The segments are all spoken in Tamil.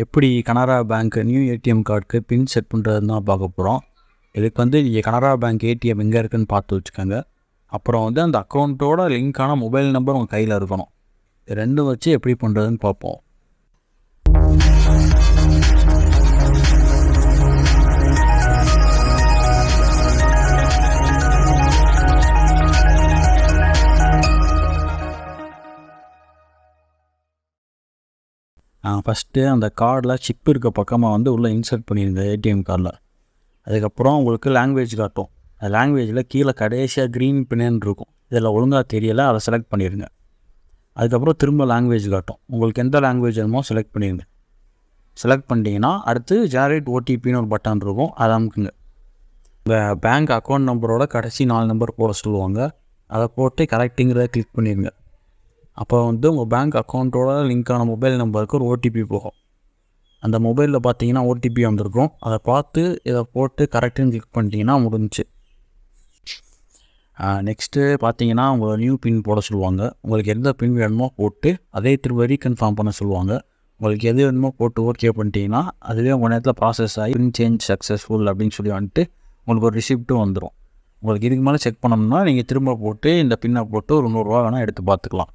எப்படி கனரா பேங்க் நியூ ஏடிஎம் கார்டுக்கு பின் செட் பண்ணுறதுன்னு தான் பார்க்க போகிறோம். இதுக்கு நீங்கள் கனரா பேங்க் ஏடிஎம் எங்கே இருக்குதுன்னு பார்த்து வச்சுக்கோங்க. அப்புறம் அந்த அக்கௌண்ட்டோட லிங்க்கான மொபைல் நம்பர் உங்கள் கையில் இருக்கணும். இது ரெண்டும் வச்சு எப்படி பண்ணுறதுன்னு பார்ப்போம். ஃபஸ்ட்டு அந்த கார்டில் சிப் இருக்க பக்கமாக உள்ளே இன்சர்ட் பண்ணிடுங்க ஏடிஎம் கார்டில். அதுக்கப்புறம் உங்களுக்கு லாங்குவேஜ் காட்டும். அந்த லாங்குவேஜில் கீழே கடைசியாக க்ரீன் பின்னேன்னு இருக்கும். இதில் ஒழுங்காக தெரியலை, அதை செலக்ட் பண்ணிடுங்க. அதுக்கப்புறம் திரும்ப லாங்குவேஜ் காட்டும். உங்களுக்கு எந்த லாங்குவேஜ் வேணுமோ செலக்ட் பண்ணிடுங்க. செலக்ட் பண்ணிட்டீங்கன்னா அடுத்து ஜெனரேட் ஓடிபின்னு ஒரு பட்டன் இருக்கும், அதை அமுக்குங்க. உங்கள் பேங்க் அக்கௌண்ட் நம்பரோட கடைசி 4 நம்பர் போட சொல்லுவாங்க. அதை போட்டு கரெக்டுங்கிறத கிளிக் பண்ணிடுங்க. அப்போ உங்கள் பேங்க் அக்கௌண்ட்டோட லிங்க்கான மொபைல் நம்பருக்கு ஒரு ஓடிபி போகும். அந்த மொபைலில் பார்த்தீங்கன்னா ஓடிபி வந்திருக்கும். அதை பார்த்து இதை போட்டு கரெக்டுன்னு கிளிக் பண்ணிட்டீங்கன்னா முடிஞ்சிச்சு. நெக்ஸ்ட்டு பார்த்தீங்கன்னா உங்களை நியூ பின் போட சொல்லுவாங்க. உங்களுக்கு எந்த பின் வேணுமோ போட்டு அதே திரும்ப ரீகன்ஃபார்ம் பண்ண சொல்லுவாங்க. உங்களுக்கு எது வேணுமோ போட்டு ஓகே பண்ணிட்டீங்கன்னா அதுவே உங்கள் நேரத்தில் ப்ராசஸ் ஆகி பின் சேஞ்ச் சக்ஸஸ்ஃபுல் அப்படின்னு சொல்லி வந்துட்டு உங்களுக்கு ஒரு ரிசிப்ட்டும் வந்துடும். உங்களுக்கு இதுக்கு மேலே செக் பண்ணணும்னா நீங்கள் திரும்ப போட்டு இந்த பின்னை போட்டு ஒரு 100 ரூபா வேணால் எடுத்து பார்த்துக்கலாம்.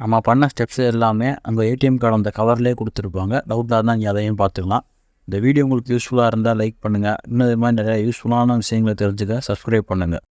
நம்ம பண்ண ஸ்டெப்ஸ் எல்லாமே அந்த ஏடிஎம் கார்டு அந்த கவர்லேயே கொடுத்துருப்பாங்க. டவுட்டாக இருந்தால் நீங்கள் அதையும் பார்த்துக்கலாம். இந்த வீடியோ உங்களுக்கு யூஸ்ஃபுல்லாக இருந்தால் லைக் பண்ணுங்கள். இன்னும் இது மாதிரி நிறையா யூஸ்ஃபுல்லான விஷயங்களை தெரிஞ்சுக்க சப்ஸ்கிரைப் பண்ணுங்கள்.